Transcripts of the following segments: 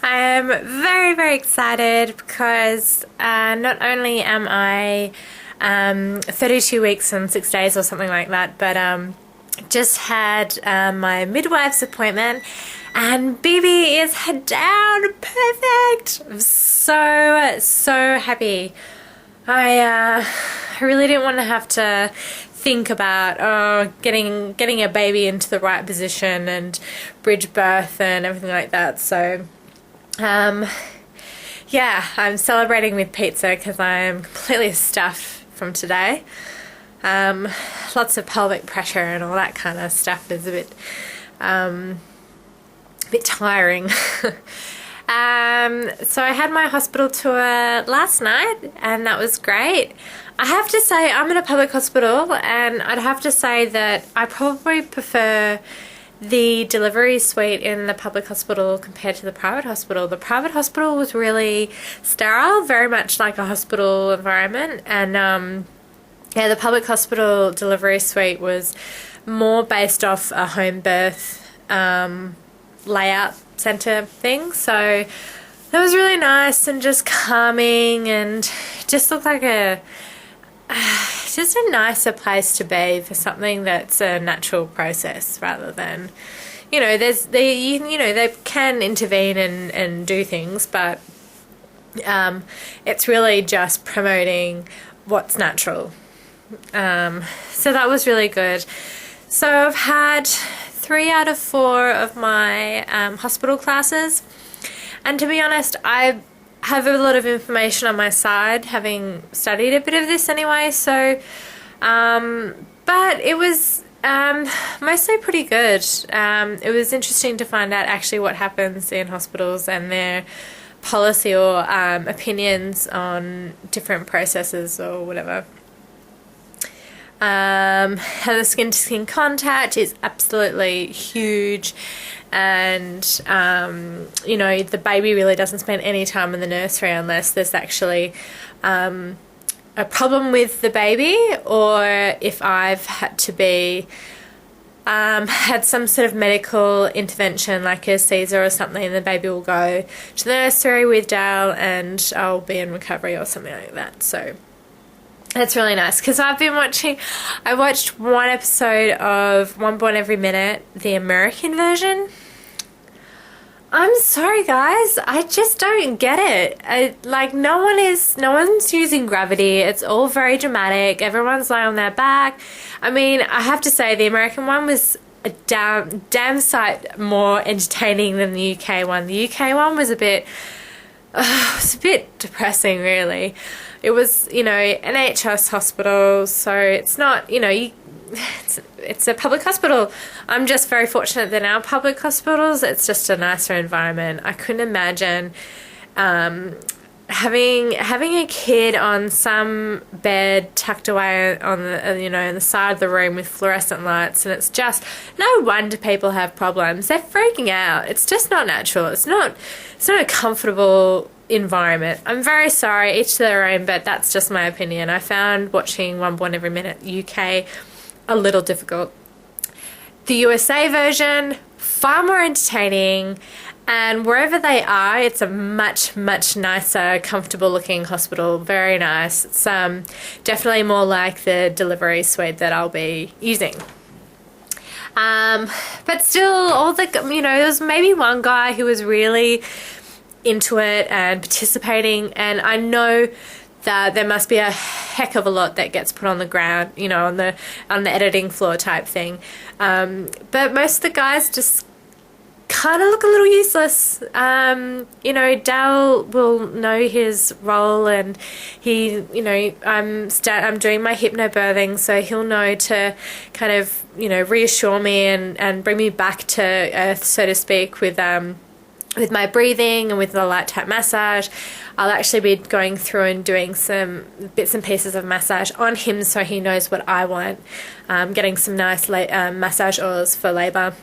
I am very, very excited because not only am I 32 weeks and 6 days or something like that, but just had my midwife's appointment and baby is head down. Perfect. I'm so happy. I really didn't want to have to think about getting a baby into the right position and bridge birth and everything like that. So yeah, I'm celebrating with pizza because I'm completely stuffed from today. Lots of pelvic pressure and all that kind of stuff is a bit tiring. So I had my hospital tour last night and that was great. I have to say I'm in a public hospital and I'd have to say that I probably prefer the delivery suite in the public hospital compared to the private hospital. The private hospital was really sterile, very much like a hospital environment, and yeah, the public hospital delivery suite was more based off a home birth layout center thing, so that was really nice and just calming and just looked like just a nicer place to be for something that's a natural process rather than, you know, they can intervene and do things, but it's really just promoting what's natural. So that was really good. So I've had 3 out of 4 of my hospital classes, and to be honest, I have a lot of information on my side, having studied a bit of this anyway, so but it was mostly pretty good. It was interesting to find out actually what happens in hospitals and their policy or opinions on different processes or whatever. The skin-to-skin contact is absolutely huge, and you know, the baby really doesn't spend any time in the nursery unless there's actually a problem with the baby, or if I've had to be had some sort of medical intervention like a Caesar or something, the baby will go to the nursery with Dale and I'll be in recovery or something like that. So that's really nice because I watched one episode of One Born Every Minute, the American version. I'm sorry guys, I just don't get it. Like no one's using gravity. It's all very dramatic. Everyone's lying on their back. I mean, I have to say the American one was a damn sight more entertaining than the UK one. The UK one was a bit depressing, really. It was, you know, NHS hospital, so it's not, you know, it's a public hospital. I'm just very fortunate that in our public hospitals, it's just a nicer environment. I couldn't imagine having a kid on some bed tucked away on the, you know, in the side of the room with fluorescent lights, and it's just no wonder people have problems. They're freaking out. It's just not natural. It's not a comfortable environment. I'm very sorry, each to their own, but that's just my opinion. I found watching One Born Every Minute UK a little difficult. The USA version, far more entertaining, and wherever they are, it's a much nicer, comfortable looking hospital. Very nice. It's definitely more like the delivery suite that I'll be using. But still, all the, you know, there was maybe one guy who was really into it and participating, and I know that there must be a heck of a lot that gets put on the ground, you know, on the editing floor type thing, but most of the guys just kind of look a little useless. You know, Dal will know his role, and he, you know, I'm doing my hypnobirthing, so he'll know to kind of, you know, reassure me and bring me back to earth, so to speak, with my breathing and with the light tap massage. I'll actually be going through and doing some bits and pieces of massage on him so he knows what I want. Getting some nice massage oils for labour.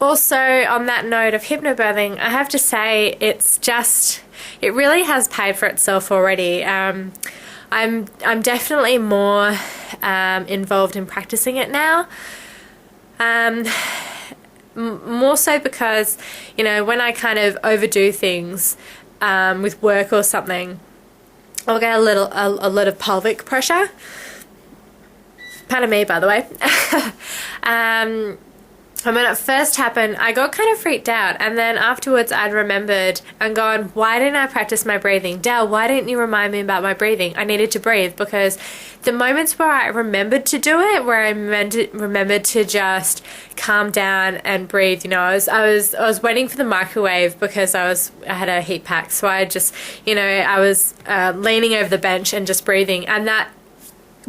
Also, on that note of hypnobirthing, I have to say it really has paid for itself already. I'm definitely more involved in practicing it now. more so because, you know, when I kind of overdo things with work or something, I'll get a lot of pelvic pressure. Pardon me, by the way. And when it first happened, I got kind of freaked out, and then afterwards I'd remembered and gone, why didn't I practice my breathing? Dal, why didn't you remind me about my breathing? I needed to breathe, because the moments where I remembered to do it, where I remembered to just calm down and breathe, you know, I was waiting for the microwave because I had a heat pack, so I just, you know, I was leaning over the bench and just breathing, and that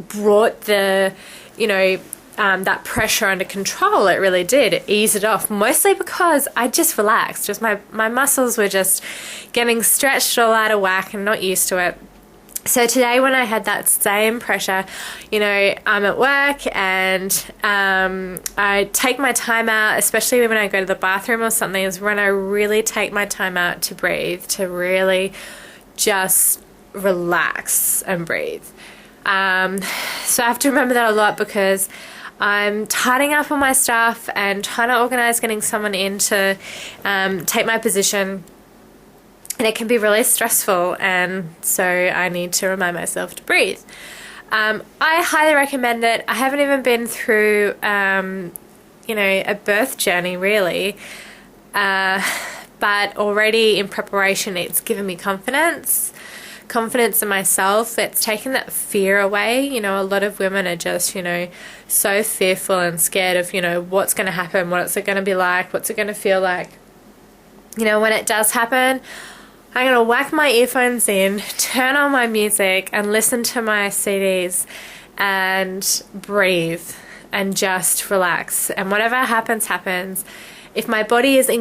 brought the, you know, that pressure under control. It really did. It eased it off, mostly because I just relaxed. Just my muscles were just getting stretched all out of whack and not used to it. So today when I had that same pressure, you know, I'm at work and I take my time out, especially when I go to the bathroom or something, is when I really take my time out to breathe, to really just relax and breathe. So I have to remember that a lot, because I'm tidying up all my stuff and trying to organize getting someone in to take my position, and it can be really stressful, and so I need to remind myself to breathe. I highly recommend it. I haven't even been through you know, a birth journey really, but already in preparation it's given me confidence in myself. It's taken that fear away. You know, a lot of women are just, you know, so fearful and scared of, you know, what's going to happen, what's it going to be like, what's it going to feel like. You know, when it does happen, I'm going to whack my earphones in, turn on my music and listen to my CDs and breathe and just relax. And whatever happens, happens. If my body is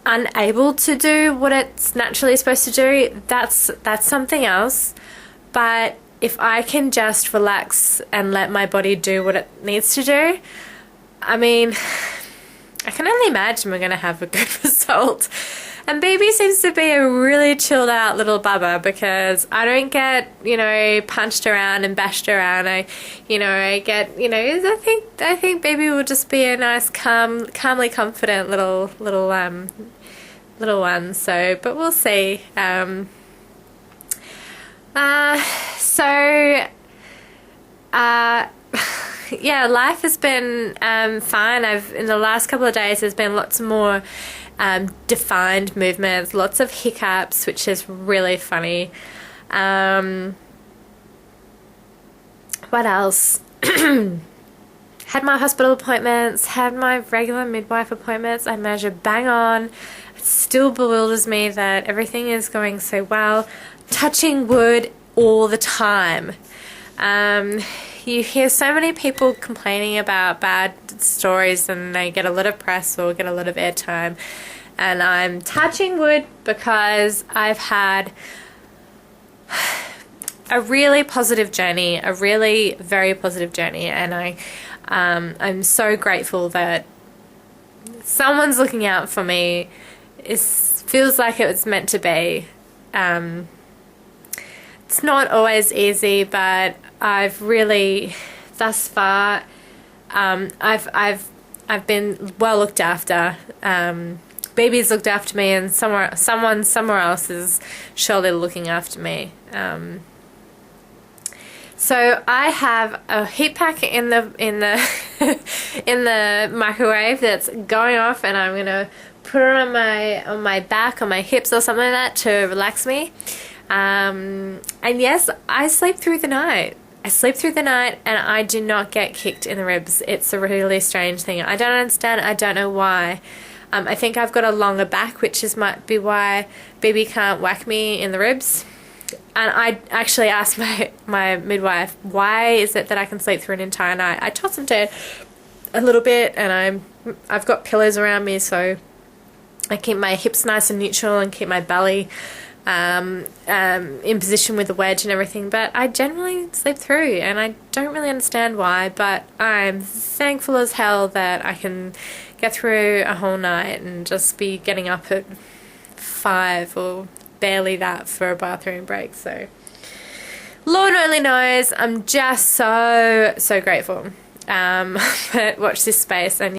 unable to do what it's naturally supposed to do, that's something else. But if I can just relax and let my body do what it needs to do, I mean, I can only imagine we're going to have a good result. And baby seems to be a really chilled out little bubba, because I don't get, you know, punched around and bashed around. I get, you know, I think baby will just be a nice, calmly confident little one. So, but we'll see. Yeah, life has been fine. In the last couple of days there's been lots more defined movements, lots of hiccups, which is really funny. What else? Had my hospital appointments, had my regular midwife appointments. I measure bang on. It still bewilders me that everything is going so well. Touching wood all the time. You hear so many people complaining about bad stories, and they get a lot of press or get a lot of airtime. And I'm touching wood because I've had a really positive journey, a really very positive journey, and I'm so grateful that someone's looking out for me. It feels like it was meant to be. It's not always easy, but I've really, thus far, I've been well looked after. Baby's looked after me, and someone somewhere else is surely looking after me. So I have a heat pack in the in the microwave that's going off, and I'm gonna put it on my back, on my hips or something like that to relax me. And yes, I sleep through the night. And I do not get kicked in the ribs. It's a really strange thing. I don't understand. I don't know why. I think I've got a longer back, which might be why baby can't whack me in the ribs. And I actually asked my midwife, why is it that I can sleep through an entire night? I toss and turn a little bit, and I've got pillows around me, so I keep my hips nice and neutral and keep my belly in position with the wedge and everything. But I generally sleep through, and I don't really understand why, but I'm thankful as hell that I can get through a whole night and just be getting up at 5 or barely that for a bathroom break. So Lord only knows, I'm just so grateful. But watch this space. And